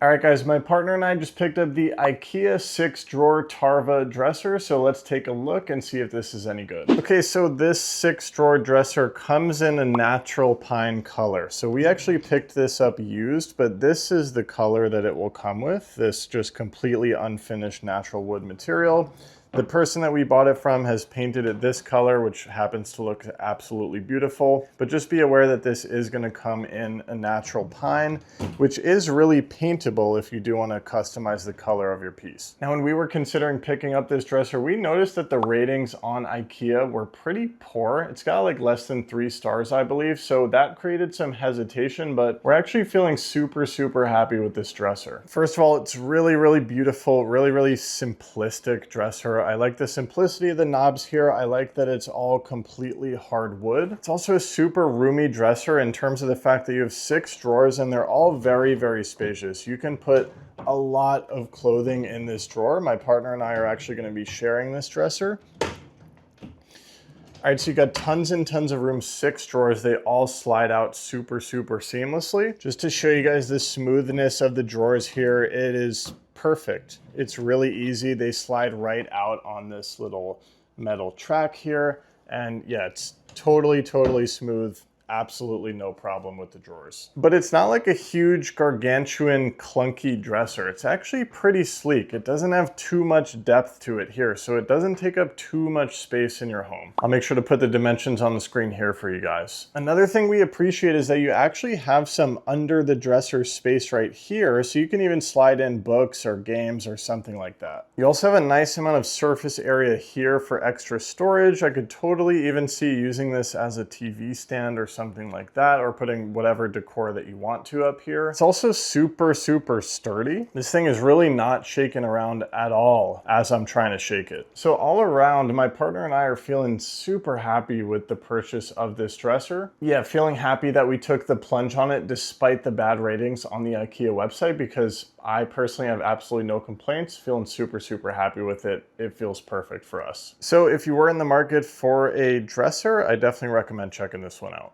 All right guys, my partner and I just picked up the IKEA 6-drawer Tarva dresser, so let's take a look and see if this is any good. Okay, so this 6-drawer dresser comes in a natural pine color. So we actually picked this up used, but this is the color that it will come with, this just completely unfinished natural wood material. The person that we bought it from has painted it this color, which happens to look absolutely beautiful. But just be aware that this is going to come in a natural pine, which is really paintable if you do want to customize the color of your piece. Now, when we were considering picking up this dresser, we noticed that the ratings on IKEA were pretty poor. It's got like less than 3 stars, I believe. So that created some hesitation, but we're actually feeling super happy with this dresser. First of all, it's really beautiful, really simplistic dresser. I like the simplicity of the knobs here. I like that it's all completely hardwood. It's also a super roomy dresser in terms of the fact that you have 6 drawers and they're all very spacious. You can put a lot of clothing in this drawer. My partner and I are actually going to be sharing this dresser. All right, so you got tons and tons of room, 6 drawers. They all slide out super seamlessly. Just to show you guys the smoothness of the drawers here, it is perfect. It's really easy. They slide right out on this little metal track here. And yeah, it's totally smooth. Absolutely no problem with the drawers. But it's not like a huge, gargantuan, clunky dresser. It's actually pretty sleek. It doesn't have too much depth to it here, so it doesn't take up too much space in your home. I'll make sure to put the dimensions on the screen here for you guys. Another thing we appreciate is that you actually have some under the dresser space right here, so you can even slide in books or games or something like that. You also have a nice amount of surface area here for extra storage. I could totally even see using this as a TV stand or something like that, or putting whatever decor that you want to up here. It's also super sturdy. This thing is really not shaking around at all as I'm trying to shake it. So all around, my partner and I are feeling super happy with the purchase of this dresser. Yeah, feeling happy that we took the plunge on it despite the bad ratings on the IKEA website, because I personally have absolutely no complaints. Feeling super happy with it. It feels perfect for us. So if you were in the market for a dresser, I definitely recommend checking this one out.